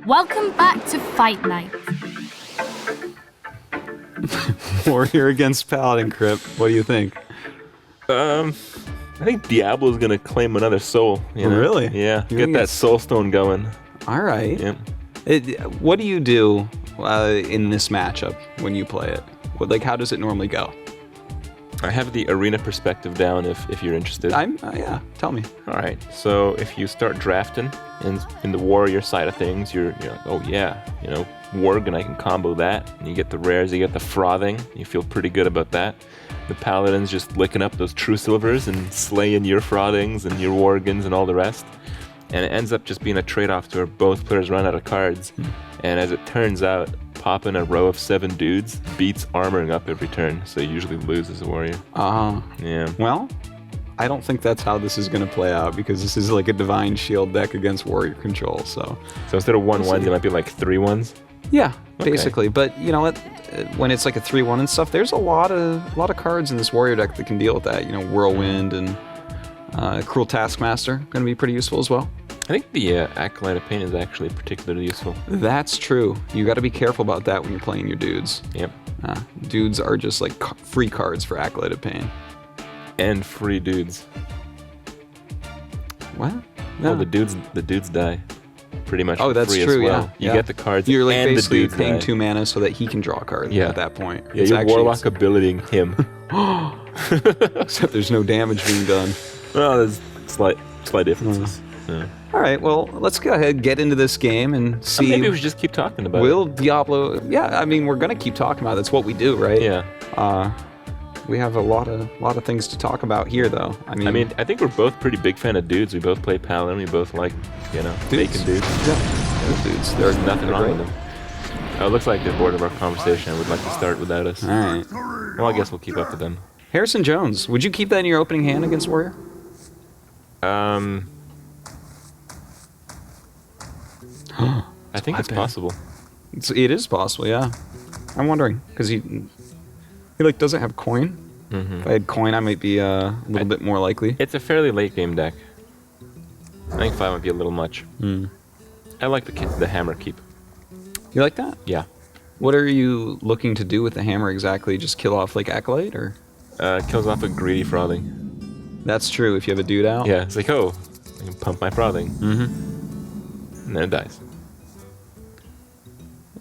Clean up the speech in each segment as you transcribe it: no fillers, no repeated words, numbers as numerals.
Welcome back to Fight Night. Warrior against Paladin Crypt. What do you think? I think Diablo's gonna claim another soul. You know? Really? Yeah. You Get think that soul stone going. All right. Yep. What do you do in this matchup when you play it? How does it normally go? I have the arena perspective down if you're interested. Yeah, tell me. All right. So if you start drafting in the warrior side of things, you're like, oh yeah, Worgen, I can combo that. And you get the rares, you get the frothing. You feel pretty good about that. The paladin's just licking up those true silvers and slaying your frothings and your Worgens and all the rest. And it ends up just being a trade-off to where both players run out of cards. And as it turns out, popping a row of 7 dudes beats armoring up every turn, so you usually lose as a warrior. Yeah. Well, I don't think that's how this is going to play out, because this is like a Divine Shield deck against warrior control, so instead of 1/1s, it might be like 3/1s? Yeah, Okay. basically. But you know what? When it's like a 3/1 and stuff, there's a lot of cards in this warrior deck that can deal with that. Whirlwind and Cruel Taskmaster going to be pretty useful as well. I think the Acolyte of Pain is actually particularly useful. That's true. You got to be careful about that when you're playing your dudes. Yep. Dudes are just like free cards for Acolyte of Pain. And free dudes. What? Well, the dudes die pretty much. Oh, for that's free true. as well. Yeah. You get the cards. You're like and basically the dudes paying die. 2 mana so that he can draw a card. Yeah. At that point. Yeah, It's you're actually- warlock abilitying him. Except there's no damage being done. Well, there's slight differences. Yeah. All right, well, let's go ahead, get into this game, and see. Maybe we should just keep talking about Will Diablo? Yeah, I mean, we're gonna keep talking about it. That's what we do, right? it. Yeah. We have a lot of things to talk about here, though. I mean, I think we're both pretty big fan of dudes. We both play Paladin. We both like, bacon dudes. yeah, those dudes. There's nothing they're wrong great. with them. Oh, it looks like they're bored of our conversation and would like to start without us. All right, Well, I guess we'll keep up with them. Harrison Jones. Would you keep that in your opening hand against Warrior? I think it's possible. It is possible, yeah. I'm wondering because he doesn't have coin. Mm-hmm. If I had coin, I might be a little bit more likely. It's a fairly late game deck. I think 5 might be a little much. I like the hammer keep. You like that? Yeah. What are you looking to do with the hammer exactly? Just kill off like Acolyte, or? Kills off a greedy frothing. That's true. If you have a dude out. Yeah, it's like, oh, I can pump my frothing. And then it dies.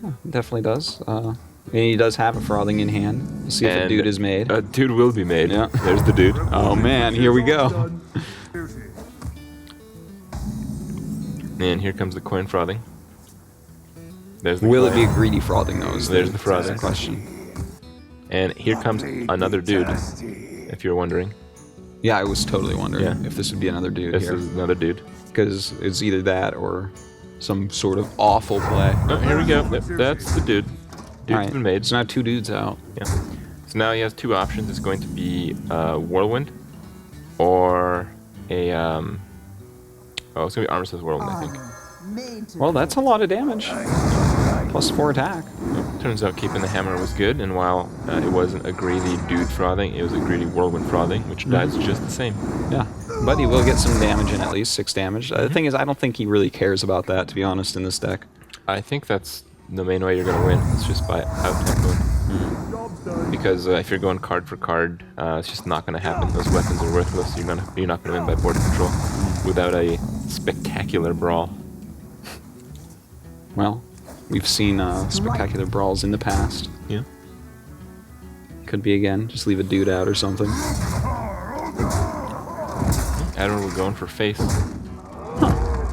Yeah, definitely does. And he does have a frothing in hand. We'll see if a dude is made. A dude will be made. Yeah. There's the dude. Oh man, here we go. And here comes the coin frothing. There's the Will it coin. be a greedy frothing though? There's the frothing. That's the question. And here comes another dude, if you're wondering. Yeah, I was totally wondering Yeah. if this would be another dude This here, is another dude. because it's either that or some sort of awful play. Oh, here we go. Yep, that's the dude. Dude's Alright, been made. so now 2 dudes out. Yeah. So now he has 2 options. It's going to be Whirlwind or a it's gonna be Armor Says Whirlwind, I think. Well, that's a lot of damage. Plus 4 attack. Turns out keeping the hammer was good, and while it wasn't a greedy dude frothing, it was a greedy whirlwind frothing, which dies just the same. Yeah, but he will get some damage in, at least 6 damage. The thing is, I don't think he really cares about that, to be honest, in this deck. I think that's the main way you're going to win. It's just by out-tempoing. Because if you're going card for card, it's just not going to happen. Those weapons are worthless. You're not going to win by board control without a spectacular brawl. Well, we've seen spectacular brawls in the past. Yeah. Could be again. Just leave a dude out or something. Admiral going for face.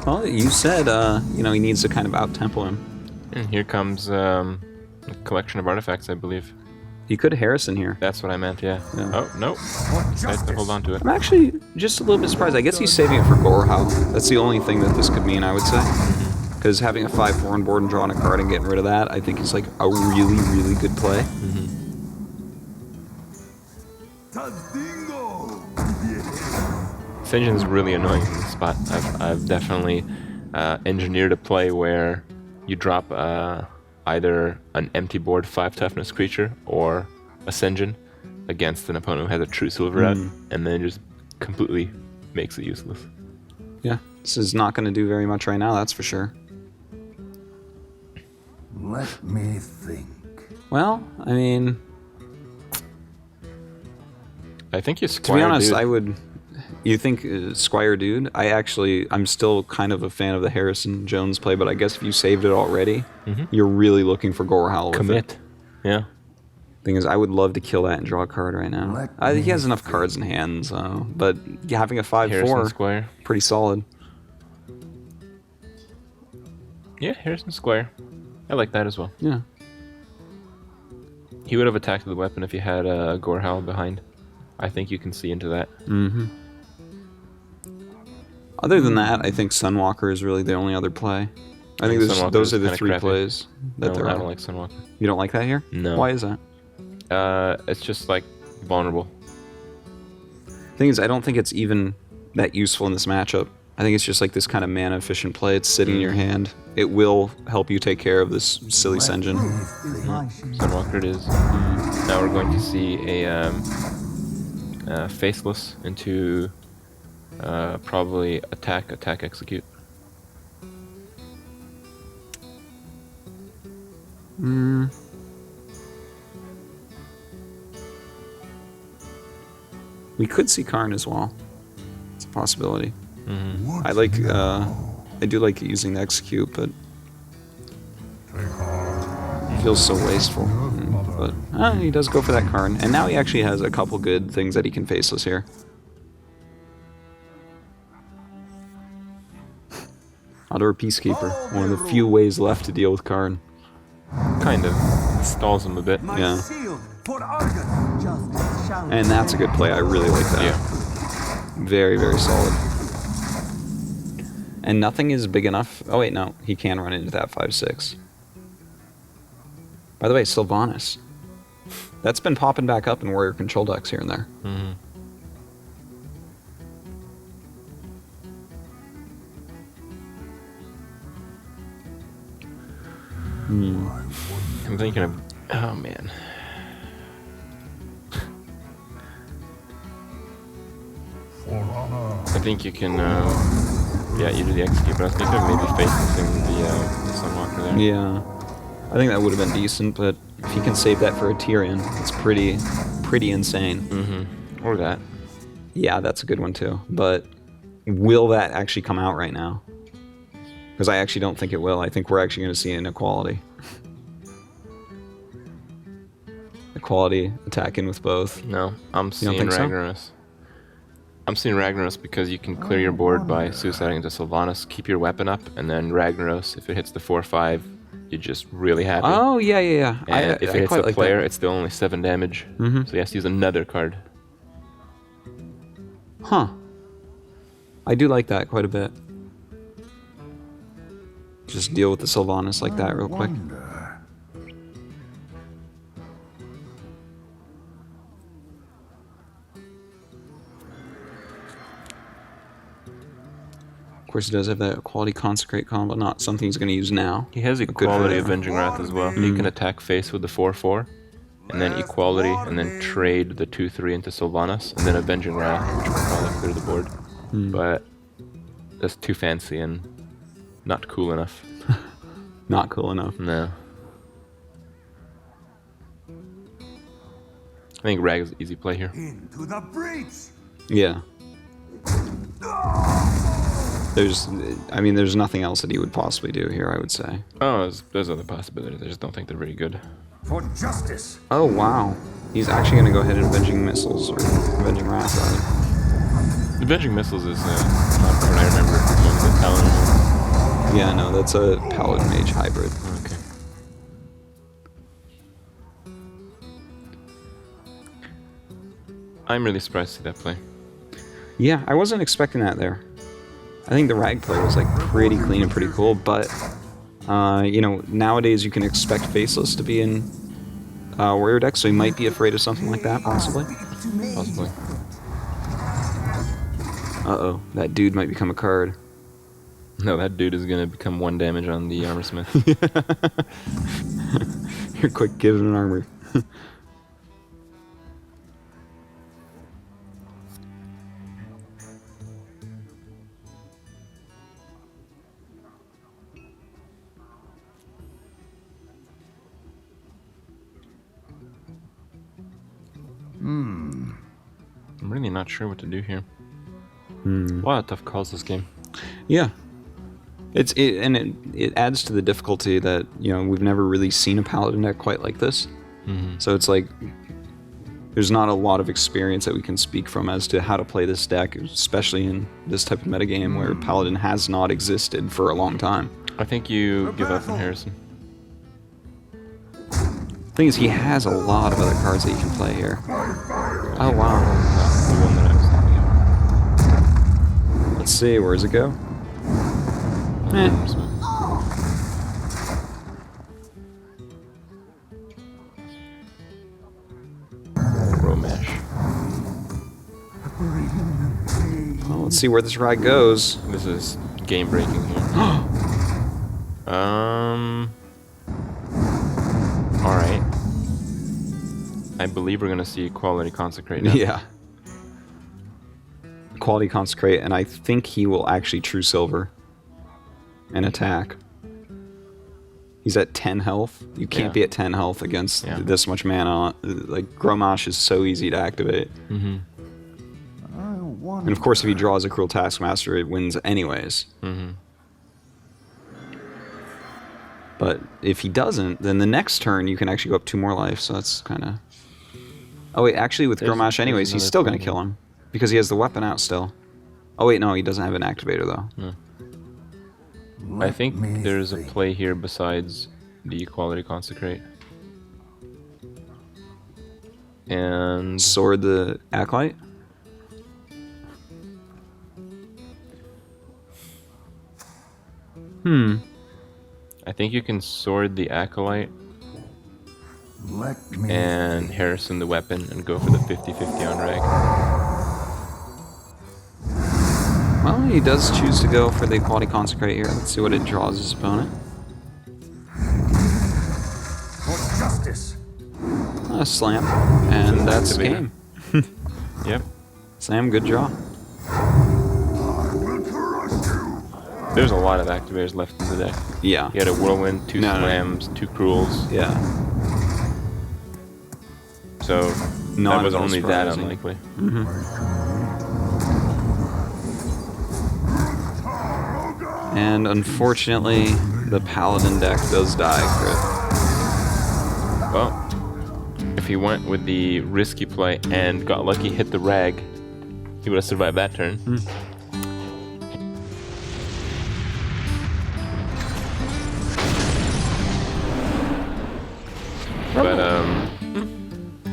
Well, you said, he needs to kind of out-tempo him. And here comes a collection of artifacts, I believe. He could Harrison here. That's what I meant, yeah. Yeah. Oh, no. Decides to hold on to it. I'm actually just a little bit surprised. I guess he's saving it for Gorehow. That's the only thing that this could mean, I would say. Because having a 5/4 on board and drawing a card and getting rid of that, I think is like a really, really good play. Sinjin's really annoying in this spot. I've definitely engineered a play where you drop either an empty board 5 toughness creature or a Sinjin against an opponent who has a true silver out, and then just completely makes it useless. Yeah, this is not going to do very much right now, that's for sure. Let me think. Well, I mean, I think you to be Squire honest, Dude. I would. You think Squire Dude? I'm still kind of a fan of the Harrison Jones play, but I guess if you saved it already, you're really looking for Gorehowl with it. Commit. Yeah. Thing is, I would love to kill that and draw a card right now. He has enough cards in hand, so, but having a 5/4, Harrison Squire. pretty solid. Yeah, Harrison Squire. I like that as well. Yeah. He would have attacked with the weapon if you had a Gorehowl behind. I think you can see into that. Other than that, I think Sunwalker is really the only other play. I think Sunwalker those is are the kinda 3 crappy. plays that there I are. don't like Sunwalker. You don't like that here? No. Why is that? It's just like vulnerable. Thing is, I don't think it's even that useful in this matchup. I think it's just like this kind of mana efficient play. It's sitting in your hand. It will help you take care of this silly Senjin. Sunwalker it is. Now we're going to see a Faceless into probably attack, execute. We could see Karn as well. It's a possibility. What I do like using the execute, but it feels so wasteful. But he does go for that Karn, and now he actually has a couple good things that he can faceless here. Outdoor Peacekeeper, one of the few ways left to deal with Karn. Kind of. Stalls him a bit. Yeah. And that's a good play. I really like that. Yeah. Very, very solid. And nothing is big enough. Oh wait, no, he can run into that 5/6. By the way, Sylvanas. That's been popping back up in warrior control decks here and there. I'm thinking of. Oh man. I think you can. Yeah, you do the execute, but I was thinking of maybe facing the Sunwalker there. Yeah. I think that would have been decent, but if you can save that for a Tyrion, it's pretty insane. Or that. Yeah, that's a good one too. But will that actually come out right now? Because I actually don't think it will. I think we're actually going to see an equality. Equality attacking with both. No, I'm seeing think so? Ragnaros. I'm seeing Ragnaros because you can clear your board by suiciding into Sylvanas, keep your weapon up, and then Ragnaros, if it hits the 4/5, you're just really happy. Oh, yeah. And if it hits quite the like player, that. it's still only 7 damage. So he has to use another card. Huh. I do like that quite a bit. Just deal with the Sylvanas like that real quick. Of course, he does have that Equality Consecrate combo, not something he's going to use now. He has good Equality for him. Avenging Wrath as well. You can attack face with the 4/4, and then Equality, and then trade the 2/3 into Sylvanas, and then Avenging Wrath, which will probably clear the board. But that's too fancy and not cool enough. Not cool enough. No. I think Rag is easy play here. Into the breach. Yeah. There's nothing else that he would possibly do here, I would say. Oh, there's other possibilities. I just don't think they're very good. For justice. Oh, wow. He's actually going to go ahead and Avenging Missiles, or Avenging Wrath, rather. Avenging Missiles is not a card I remember among the Talon. Yeah, no, that's a Paladin Mage hybrid. Okay. I'm really surprised to see that play. Yeah, I wasn't expecting that there. I think the Rag play was like pretty clean and pretty cool, but nowadays you can expect Faceless to be in warrior decks, so he might be afraid of something like that, possibly. Possibly. Uh-oh, that dude might become a card. No, that dude is gonna become 1 damage on the Armor Smith. You're quick, give him an armor. not sure what to do here. A lot of tough calls this game. Yeah. It adds to the difficulty that, you know, we've never really seen a paladin deck quite like this. So it's like there's not a lot of experience that we can speak from as to how to play this deck, especially in this type of metagame where paladin has not existed for a long time. I think you give up on Harrison. The thing is, he has a lot of other cards that you can play here. Oh wow. That's the one that I was thinking of. Let's see, where does it go? Romesh. Well, let's see where this ride goes. This is game breaking here. Alright. I believe we're gonna see Quality Consecrate now. Yeah. Quality Consecrate, and I think he will actually True Silver and attack. He's at 10 health. You can't be at 10 health against this much mana. Like, Gromash is so easy to activate. And of course, if he draws a Cruel Taskmaster, it wins anyways. But if he doesn't, then the next turn you can actually go up 2 more life, so that's kind of... Oh wait, actually with Gromash anyways, he's still going to kill him. Because he has the weapon out still. Oh wait, no, he doesn't have an activator though. I think there's a play here besides the Quality Consecrate. And... Sword the Acolyte? I think you can sword the Acolyte Let me and Harrison the weapon and go for the 50-50 on Rag. Well, he does choose to go for the Quality Consecrate here. Let's see what it draws his opponent. for justice. A slam. And that's the game. Yep. Slam, good draw. I will crush you. There's a lot of activators left in the deck. Yeah. You had a Whirlwind, 2 No, no. Slams, 2 Cruels. Yeah. So None that was of those only that surprising. unlikely. And unfortunately, the Paladin deck does die, Crit. Well, if he went with the risky play and got lucky, hit the Rag, he would have survived that turn. But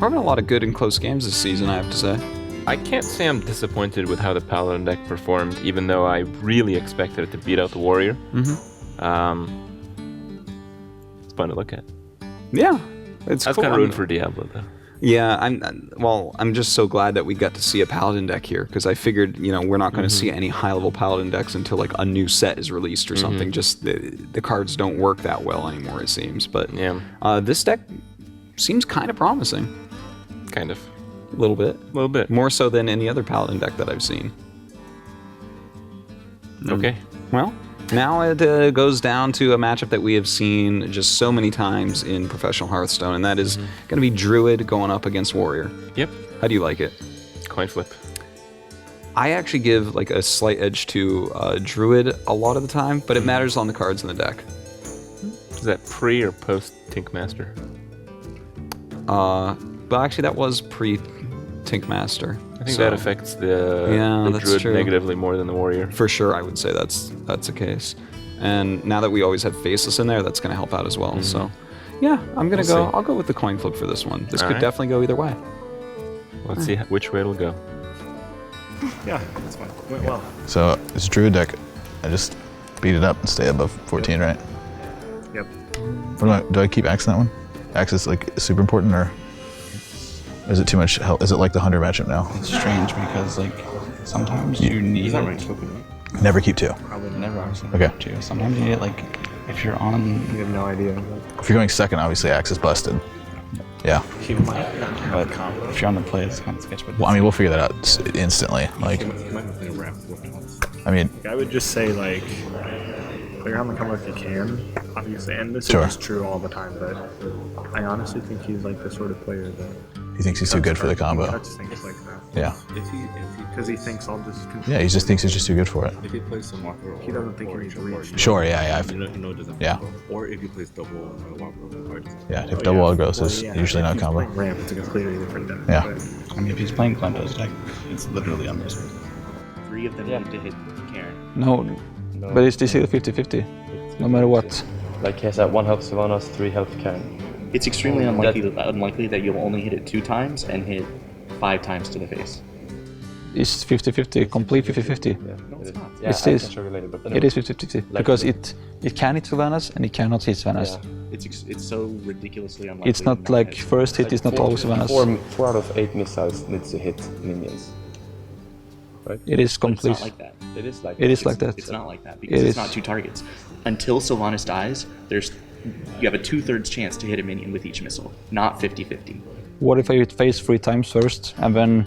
We're having a lot of good and close games this season, I have to say. I can't say I'm disappointed with how the Paladin deck performed, even though I really expected it to beat out the Warrior. It's fun to look at. Yeah, it's I was cool. kind of rooting for Diablo, though. Yeah, I'm just so glad that we got to see a Paladin deck here, because I figured, you know, we're not going to see any high-level Paladin decks until, like, a new set is released or something. Just the cards don't work that well anymore, it seems. But Yeah, this deck seems kind of promising. kind of. A little bit. A little bit. More so than any other Paladin deck that I've seen. Okay. Well, now it goes down to a matchup that we have seen just so many times in professional Hearthstone, and that is going to be Druid going up against Warrior. Yep. How do you like it? Coin flip. I actually give like a slight edge to Druid a lot of the time, but it matters on the cards in the deck. Is that pre or post Tinkmaster? But actually, that was pre-Tinkmaster. I think that affects the that's Druid true. negatively more than the Warrior. For sure, I would say that's the case. And now that we always have Faceless in there, that's going to help out as well. So, yeah, I'm going to go. see. I'll go with the coin flip for this one. This All could right. definitely go either way. Let's see which way it'll go. Yeah, that's fine. Went well. So this Druid deck, I just beat it up and stay above 14, right? Yep. Do I keep Axe in that one? Axe is like super important, or is it too much help? Is it like the Hunter matchup now? It's strange because like sometimes you need Is that it. right? Flipping it? Never keep 2. Probably Never obviously Okay. too. Sometimes you need it like if you're on. You have no idea. If you're going second, obviously Axe is busted. Yeah. He might But if you're on the play, it's kind of sketchy. But Well, I mean, we'll figure that out instantly. Like, he might have played a rap flipping. I mean, I would just say like play around the come if you can, obviously, and this Sure. is true all the time. But I honestly think he's like the sort of player that He thinks he's too good for the combo. Cuts things like that. Yeah. Because he thinks I'll just. Yeah, he just thinks he's just too good for it. If he plays some Walker, He doesn't think he needs to reach. Sure, yeah. You know, it doesn't. Yeah. Or if he plays double Walker or Yeah, if double aggros is usually not combo. Ramp, it's a completely different deck. Yeah. but- I mean, if he's playing Glendo's deck, it's literally unmissed. 3 of them need to hit Karen. No, but it's still 50-50, no matter what. Like he has 1 health Sylvanas, 3 health Karen. It's extremely unlikely that you'll only hit it 2 times and hit 5 times to the face. It's 50-50, complete 50-50. Yeah, No, it's not. Yeah, It I is. can show you later, but It is 50-50 because it can hit Sylvanas and it cannot hit Sylvanas. Yeah. It's so ridiculously unlikely. It's not like first hit is not always Sylvanas. 4 out of 8 missiles needs to hit minions. Right? It is But it's complete. not like that. It is like It is like that. It's not like that because It it's is. not 2 targets. Until Sylvanas dies, you have a 2/3 chance to hit a minion with each missile, not 50-50. What if I hit face 3 times first and then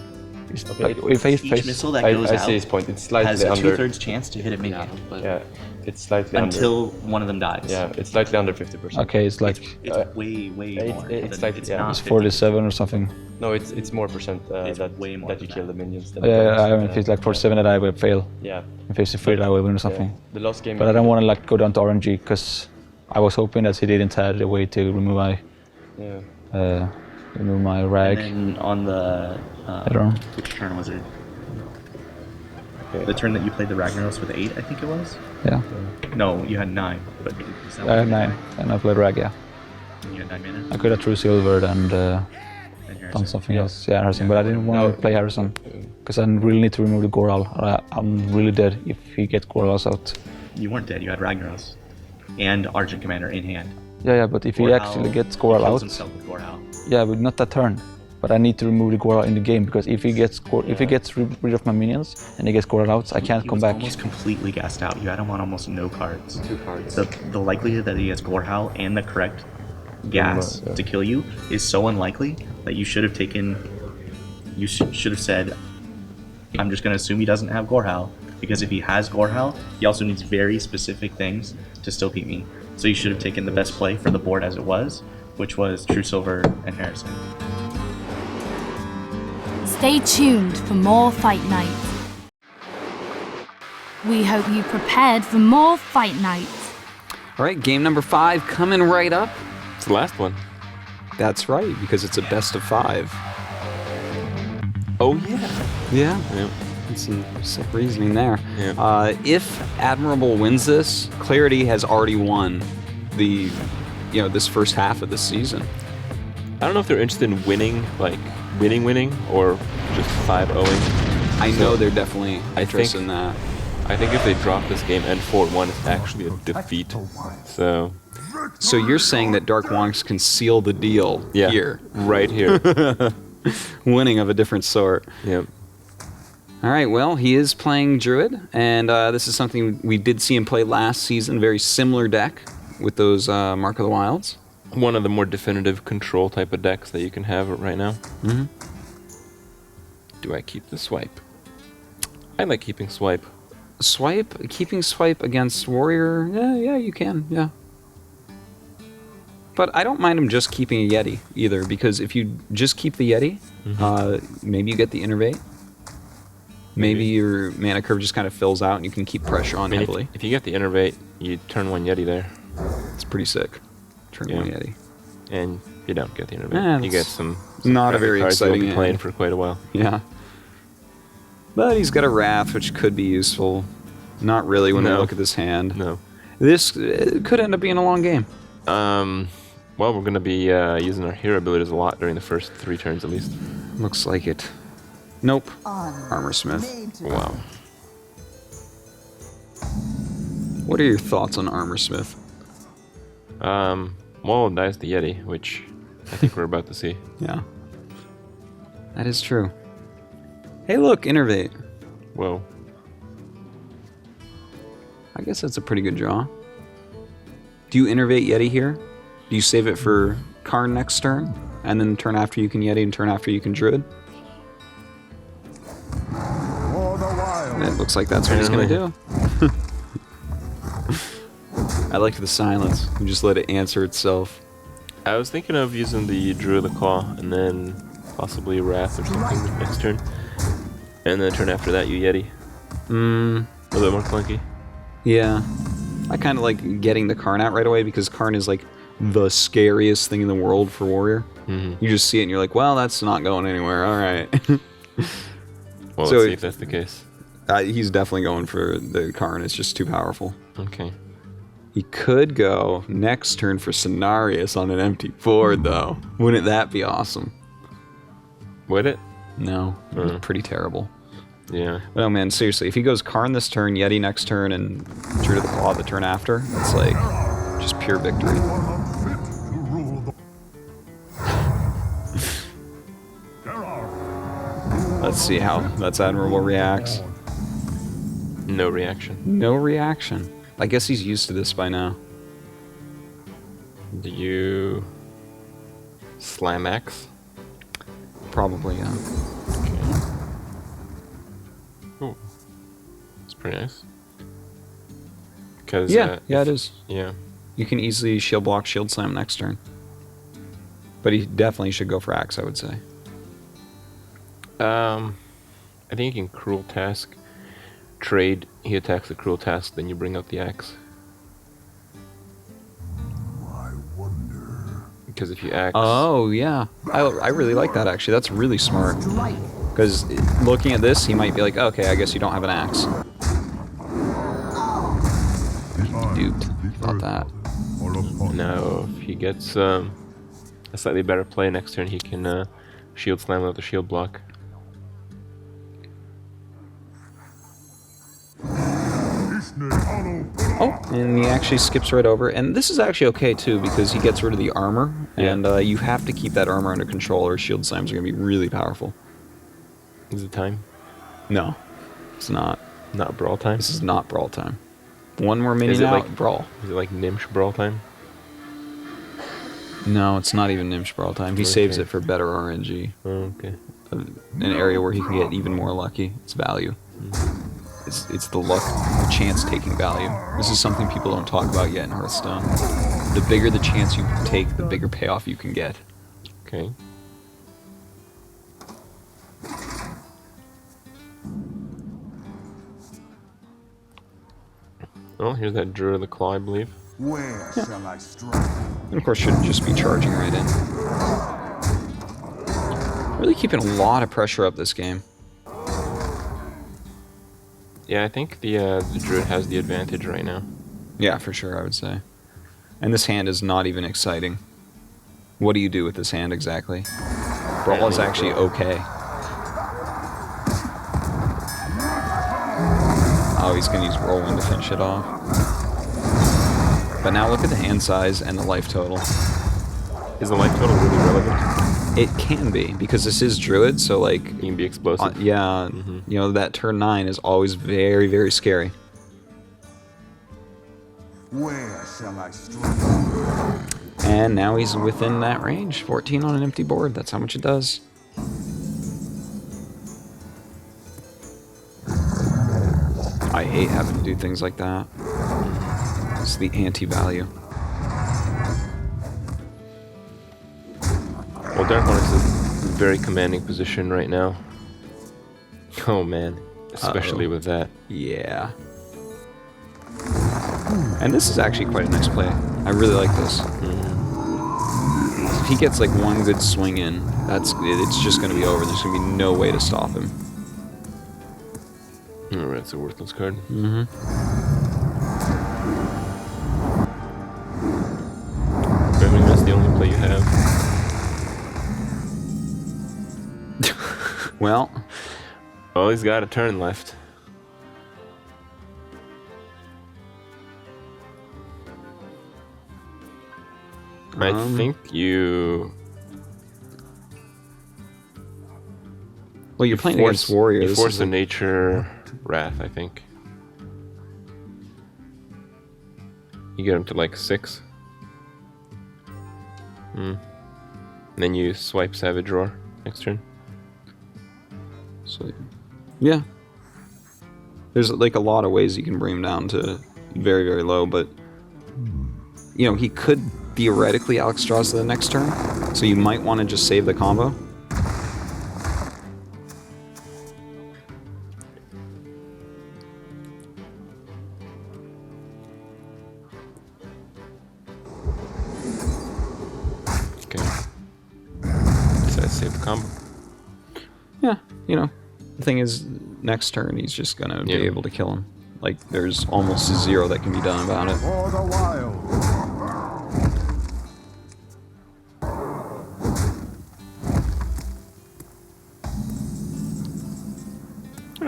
if I hit Each face missile that I goes see out his point. It's slightly has a under. 2/3 chance to hit a minion Yeah, it's slightly until one of them dies. under. Yeah, it's slightly under 50%. okay, it's like It's way more. it's like- it's yeah. not it's 50. 47 or something. No, it's more percent It's that way more that you than kill that. the minions. Than Yeah, I mean, if it's like 47 that I will fail. Yeah. If it's 3 that I will win or something. Yeah. The last game. But I don't want to like go down to RNG because I was hoping that he didn't have a way to remove Yeah. my rag. And then on the I don't know. which turn was it? Okay. The turn that you played the Ragnaros with 8, I think it was. Yeah, No, you had 9, but is that I had what 9 and I played rag. Yeah, you had 9 mana. I could have true silvered and And done Harrison. something else. Yeah, Harrison, but I didn't want to play Harrison because I really need to remove the Goral. I'm really dead if he gets Gorals out. You weren't dead. You had Ragnaros and Argent Commander in hand. Yeah, but if he Goral actually gets Goral kills out, himself with Goral. yeah, but not that turn. But I need to remove the Goral in the game because if he gets rid of my minions and he gets Goral out, I can't He come was back. almost completely gassed out. You had him on almost no cards. 2 cards. The likelihood that he has Gorehowl and the correct gas Yeah. to kill you is so unlikely that you should have taken. You should have said, "I'm just going to assume he doesn't have Gorehowl because if he has Gorehowl, he also needs very specific things to still beat me." So you should have taken the best play for the board as it was, which was True Silver and Harrison. Stay tuned for more Fight Night. We hope you prepared for more Fight Night. All right, game number 5 coming right up. It's the last one. That's right, because it's a best of 5. Oh yeah. Yeah. Yeah. Some sick reasoning there. Yeah. If Admirable wins this, Clarity has already won this first half of the season. I don't know if they're interested in winning, like winning, or just 5-0ing. I know they're definitely I interested think- in that. I think if they drop this game and 4-1, it's actually a defeat. So So you're saying that Darkwonyx can seal the deal yeah, here, right here. winning of a different sort. Yep. All right, well, he is playing Druid, and this is something we did see him play last season. Very similar deck with those Mark of the Wilds. One of the more definitive control type of decks that you can have right now. Mm-hmm. Do I keep the swipe? I like keeping swipe. Keeping swipe against Warrior, yeah, you can, yeah. But I don't mind him just keeping a Yeti either, because if you just keep the Yeti, maybe you get the Innervate. Maybe your mana curve just kind of fills out and you can keep pressure on heavily. If you get the Innervate, you turn 1 Yeti there. It's pretty sick. Turn 1 Yeti. And you don't get the Innervate. You get some not a very cards you'll exciting be playing hand. for quite a while. Yeah. But he's got a Wrath, which could be useful. Not really when we look at this hand. No. This could end up being a long game. Well, we're going to be using our hero abilities a lot during the first 3 turns at least. Looks like it. Nope. Armorsmith. Wow. What are your thoughts on Armorsmith? Well, it dies the Yeti, which I think we're about to see. Yeah. That is true. Hey, look, Innervate. Whoa. I guess that's a pretty good draw. Do you Innervate Yeti here? Do you save it for Karn next turn? And then turn after you can Yeti and turn after you can Druid? It looks like that's what he's going to do. I like the silence. You just let it answer itself. I was thinking of using the Druid of the Claw and then possibly Wrath or something next turn. And then the turn after that, you Yeti. A little bit more clunky. Yeah. I kind of like getting the Karn out right away because Karn is like the scariest thing in the world for Warrior. You just see it and you're like, well, that's not going anywhere. All right. Well, So let's see if that's the case. He's definitely going for the Karn. It's just too powerful. Okay. He could go next turn for Cenarius on an empty board, though. Wouldn't that be awesome? Would it? No. It's pretty terrible. Yeah. But oh man, seriously, if he goes Karn this turn, Yeti next turn, and Druid of the Claw the turn after, it's like just pure victory. Let's see how ThatsAdmirable reacts. No reaction. No reaction. I guess he's used to this by now. Do you slam X? Probably, yeah. Okay. Oh, it's pretty nice. Because yeah, it is. Yeah. You can easily shield block, shield slam next turn. But he definitely should go for axe, I would say. I think you can Cruel Task. Trade, he attacks the Cruel Task, then you bring out the axe. I wonder. Because if you axe... Oh, yeah. I really like that, actually. That's really smart. Because looking at this, he might be like, okay, I guess you don't have an axe. Duped. About that. No, if he gets a slightly better play next turn, he can shield slam without the shield block. Oh, and he actually skips right over. And this is actually okay, too, because he gets rid of the armor. Yeah. And you have to keep that armor under control, or shield slams are going to be really powerful. Is it time? No, it's not. Not brawl time? This is not brawl time. One more minion out, like brawl. Is it like Nimsh brawl time? No, it's not even Nimsh brawl time. He saves it for better RNG. Oh, okay. An area where he can get even more lucky. It's value. It's the luck, the chance taking value. This is something people don't talk about yet in Hearthstone. The bigger the chance you take, the bigger payoff you can get. Okay. Well, here's that Druid of the Claw, I believe. Where shall I strike? And of course, shouldn't just be charging right in. Really keeping a lot of pressure up this game. Yeah, I think the Druid has the advantage right now. Yeah, for sure, I would say. And this hand is not even exciting. What do you do with this hand exactly? Brawl is actually okay. Oh, he's gonna use Whirlwind to finish it off. But now look at the hand size and the life total. Is the life total really relevant? It can be, because this is Druid, so like... You can be explosive. Yeah, you know, that turn 9 is always very, very scary. Where shall I strike? And now he's within that range. 14 on an empty board, that's how much it does. I hate having to do things like that. It's the anti-value. Well, Darkwonyx is in a very commanding position right now. Oh man, especially with that. Yeah. And this is actually quite a nice play. I really like this. If he gets like one good swing in, it's just going to be over. There's going to be no way to stop him. Alright, it's a worthless card. I mean, that's the only play you have. Well, Oh, he's got a turn left. I think you... Well, you're playing against Warrior. You force a nature Wrath, I think. You get him to like 6. And then you swipe Savage Roar next turn. So, yeah. There's like a lot of ways you can bring him down to very, very low, but you know, he could theoretically Alexstrasza the next turn, so you might want to just save the combo. save the combo. Yeah, you know, the thing is, next turn he's just gonna be able to kill him. Like, there's almost zero that can be done about it. For the wild.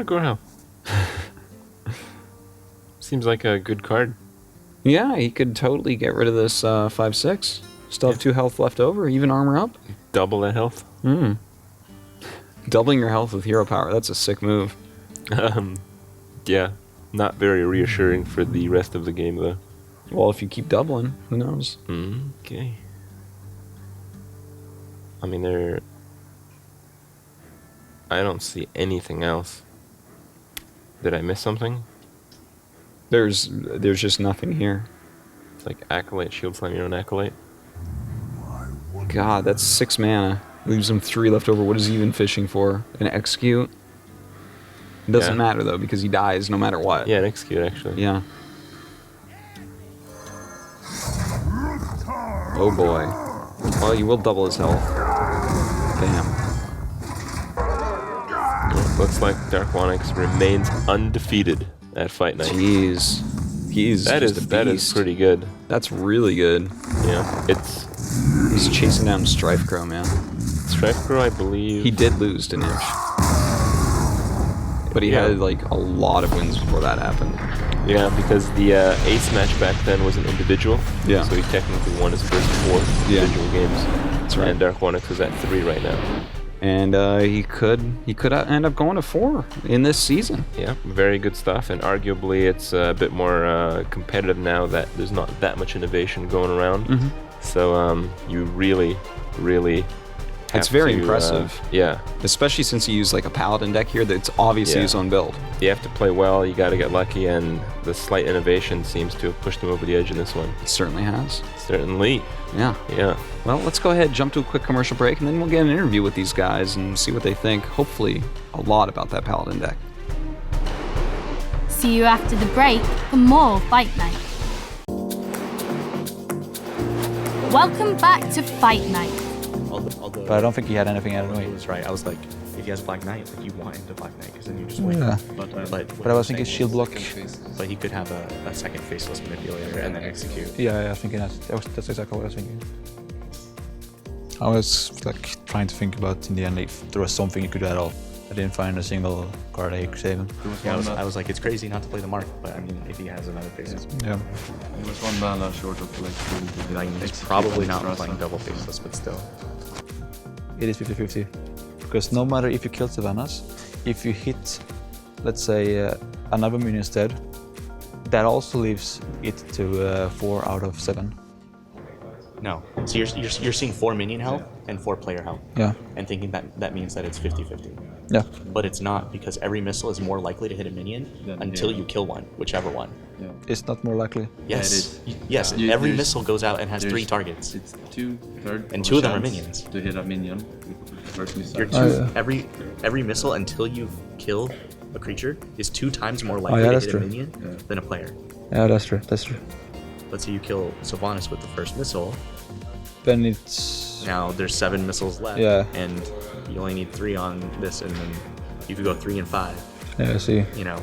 Gorhel. Seems like a good card. Yeah, he could totally get rid of this 5/6. Still have 2 health left over, even armor up. Double that health. Doubling your health with hero power, that's a sick move. Yeah, not very reassuring for the rest of the game though. Well, if you keep doubling, who knows? Okay. I mean, I don't see anything else. Did I miss something? There's just nothing here. It's like Acolyte, Shield Slam your own Acolyte. God, that's 6 mana. Leaves him 3 left over. What is he even fishing for? An Execute? It doesn't matter, though, because he dies no matter what. Yeah, an Execute, actually. Yeah. Oh, boy. Well, you will double his health. Damn. Looks like Darkwonyx remains undefeated at Fight Night. Jeez. He's that just a that is beast. pretty good. That's really good. Yeah, he's chasing down Strife Crow, man. Strife Crow, I believe. He did lose to Niche. But he had like a lot of wins before that happened. Yeah, because the Ace match back then was an individual. Yeah. So he technically won his first 4 individual games. That's right. And Darkwonyx is at 3 right now. And he could end up going to 4 in this season. Yeah, very good stuff. And arguably it's a bit more competitive now that there's not that much innovation going around. So you really it's very impressive. Yeah. Especially since you use like a Paladin deck here that's obviously his own build. You have to play well, you got to get lucky, and the slight innovation seems to have pushed him over the edge in this one. It certainly has. Certainly. Yeah. Yeah. Well, let's go ahead, jump to a quick commercial break, and then we'll get an interview with these guys and see what they think. Hopefully, a lot about that Paladin deck. See you after the break for more Fight Night. Welcome back to Fight Night. But I don't think he had anything out of the way. That's right. I was like, if he has Black Knight, like you want him to Black Knight because then you just win. Yeah. But I was thinking shield block. But he could have a second faceless manipulator and then execute. Yeah, I think that's exactly what I was thinking. I was like trying to think about in the end if there was something you could do at all. I didn't find a single card I could save him. Yeah, I was like, it's crazy not to play the mark, but I mean, if he has another faceless. Yeah. He was 1 mana short of like Like, he's probably not playing double faceless, but still. It is 50-50. Because no matter if you kill Savannahs, if you hit, let's say, another minion instead, that also leaves it to 4 out of 7. No. So you're seeing 4 minion health and 4 player health. Yeah. And thinking that means that it's 50-50. Yeah. But it's not, because every missile is more likely to hit a minion until you kill one, whichever one. Yeah. It's not more likely. Yes. Yes. Every missile goes out and has 3 targets. It's 2/3. And 2 of them are minions. To hit a minion with the first missile. Every missile until you kill a creature is 2 times more likely to hit a minion than a player. Yeah, that's true. That's true. Let's say you kill Sylvanas with the first missile. Then it's... Now there's 7 missiles left. Yeah. And you only need 3 on this, and then you could go 3 and 5. Yeah, I see. You know,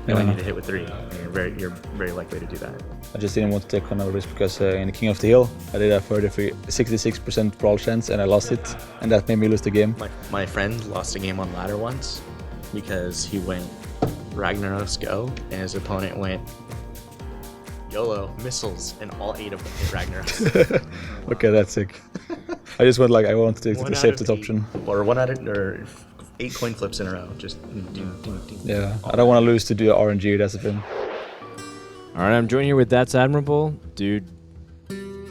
you only need to hit with 3. And you're very likely to do that. I just didn't want to take another risk because in the King of the Hill, I did a 66% brawl chance and I lost it, and that made me lose the game. My friend lost a game on ladder once because he went Ragnaros go, and his opponent went YOLO missiles, and all 8 of them hit Ragnaros. Okay, that's sick. I just went like I wanted to take the safest option. Or 8 coin flips in a row. Just yeah, I don't want to lose to do RNG. That's the thing. All right, I'm joined here with ThatsAdmirable. Dude,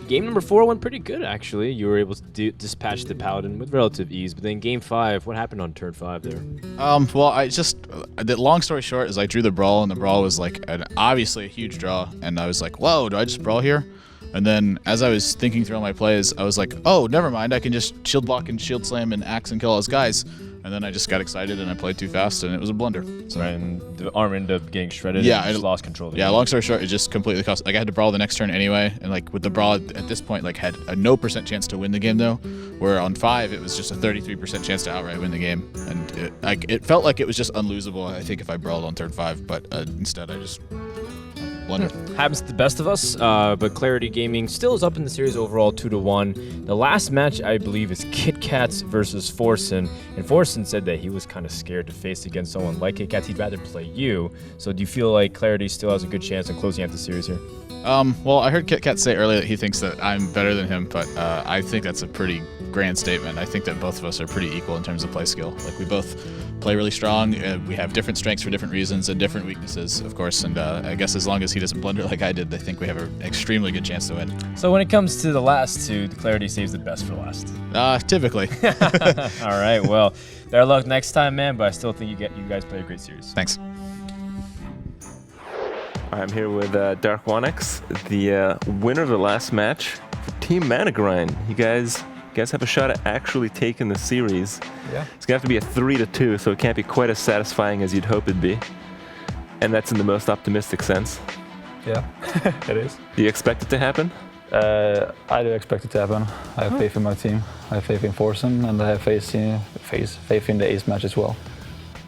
game number 4 went pretty good, actually. You were able to dispatch the Paladin with relative ease, but then game 5, what happened on turn 5 there? Well, the long story short is I drew the brawl, and the brawl was like obviously a huge draw, and I was like, whoa, do I just brawl here? And then as I was thinking through all my plays, I was like, oh, never mind. I can just shield block and shield slam and axe and kill all his guys. And then I just got excited and I played too fast and it was a blunder. So, Right, and the arm ended up getting shredded. Yeah, and you just lost control. Of the yeah. game. Long story short, it just completely cost. Like I had to brawl the next turn anyway, and like with the brawl at this point, like had a no % chance to win the game though. Where on 5, it was just a 33% chance to outright win the game, and it felt like it was just unlosable. I think if I brawled on turn 5, but instead I just blunder. Happens to the best of us, but Clarity Gaming still is up in the series overall 2-1. The last match, I believe, is Kit Kats versus Forsen, and Forsen said that he was kind of scared to face against someone like Kit Kats. He'd rather play you. So do you feel like Clarity still has a good chance of closing out the series here? Well, I heard Kit Kat say earlier that he thinks that I'm better than him, but I think that's a pretty grand statement. I think that both of us are pretty equal in terms of play skill. Like we both play really strong. We have different strengths for different reasons and different weaknesses, of course. And I guess as long as he doesn't blunder like I did, I think we have an extremely good chance to win. So when it comes to the last two, Clarity saves the best for last. Typically. All right, well, better luck next time, man. But I still think you guys play a great series. Thanks. I'm here with Darkwonyx, the winner of the last match for Team ManaGrind. You guys have a shot at actually taking the series. Yeah. It's gonna have to be a 3-2, so it can't be quite as satisfying as you'd hope it'd be. And that's in the most optimistic sense. Yeah, it is. Do you expect it to happen? I do expect it to happen. I have faith in my team. I have faith in Forsen, and I have faith in the Ace match as well.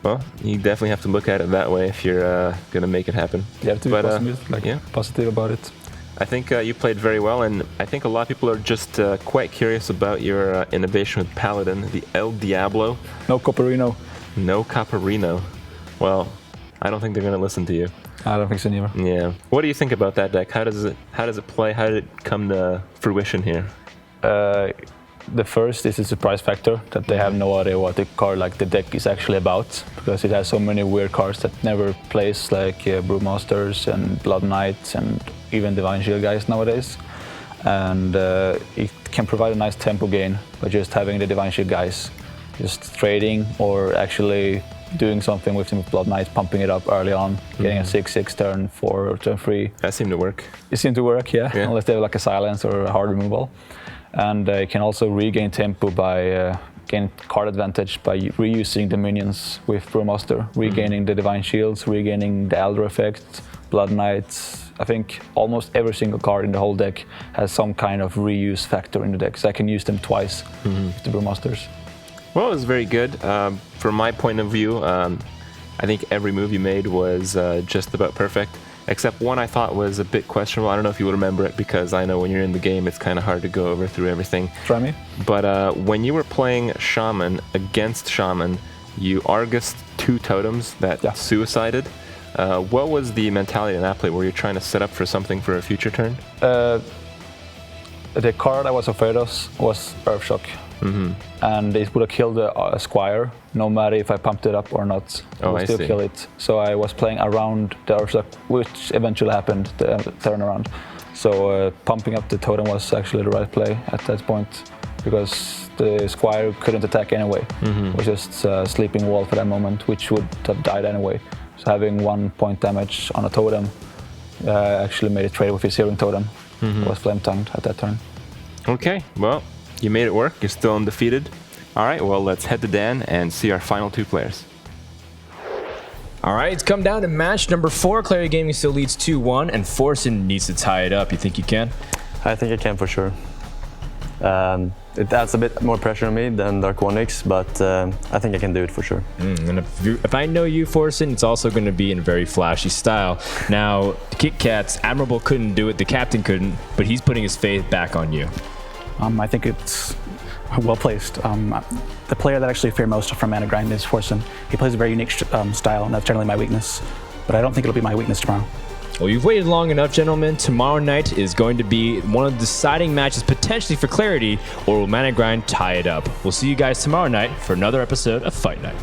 Well, you definitely have to look at it that way if you're gonna make it happen. You have to be positive about it. I think you played very well, and I think a lot of people are just quite curious about your innovation with Paladin, the El Diablo. No Copperino. No Copperino. Well, I don't think they're going to listen to you. I don't think so neither. Yeah. What do you think about that deck? How does it play? How did it come to fruition here? The first is the surprise factor, that they have no idea what the card like the deck is actually about, because it has so many weird cards that never plays, like Brewmasters and Blood Knights and even Divine Shield guys nowadays. And it can provide a nice tempo gain by just having the Divine Shield guys just trading or actually doing something with them with Blood Knights, pumping it up early on, getting a 6/6 turn 4 or turn 3. That seemed to work. It seemed to work, yeah. Unless they have like a silence or a hard removal. And it can also regain tempo by gain card advantage by reusing the minions with Brewmaster, regaining the Divine Shields, regaining the Elder effect, Blood Knights. I think almost every single card in the whole deck has some kind of reuse factor in the deck, so I can use them twice with the Brewmasters. Well, it was very good. From my point of view, I think every move you made was just about perfect. Except one I thought was a bit questionable. I don't know if you will remember it, because I know when you're in the game it's kind of hard to go over through everything. Try me. But when you were playing Shaman against Shaman, you Argused 2 totems that suicided. What was the mentality in that play? Were you trying to set up for something for a future turn? The card I was afraid of was Earthshock. And it would have killed the Squire, no matter if I pumped it up or not. It would still kill it. So I was playing around the Earthshock, which eventually happened, the turnaround. So pumping up the totem was actually the right play at that point, because the Squire couldn't attack anyway. It was just a sleeping wall for that moment, which would have died anyway. So having 1 point damage on a totem actually made it trade with his Searing Totem. It was Flame Tongued at that turn. Okay, well, you made it work. You're still undefeated. All right, well, let's head to Dan and see our final 2 players. All right, it's come down to match number 4. Clarity Gaming still leads 2-1, and Forsen needs to tie it up. You think you can? I think I can for sure. It adds a bit more pressure on me than Darkwonyx, but I think I can do it for sure. And if I know you, Forsen, it's also going to be in a very flashy style. Now, Kit Kat's Admirable couldn't do it, the captain couldn't, but he's putting his faith back on you. I think it's well placed. The player that I actually fear most from ManaGrind is Forsen. He plays a very unique style, and that's generally my weakness. But I don't think it'll be my weakness tomorrow. Well, you've waited long enough, gentlemen. Tomorrow night is going to be one of the deciding matches potentially for Clarity, or will ManaGrind tie it up? We'll see you guys tomorrow night for another episode of Fight Night.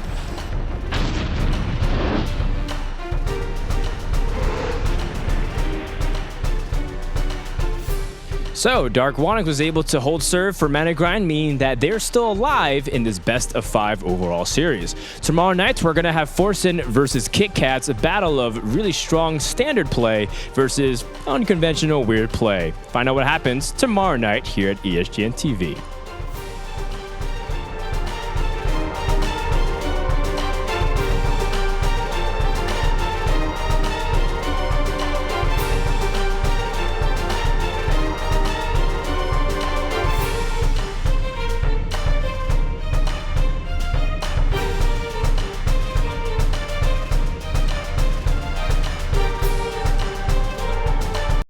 So, Darkwonyx was able to hold serve for ManaGrind, meaning that they're still alive in this best of 5 overall series. Tomorrow night, we're going to have Forsen versus KitKats, a battle of really strong standard play versus unconventional weird play. Find out what happens tomorrow night here at ESGN TV.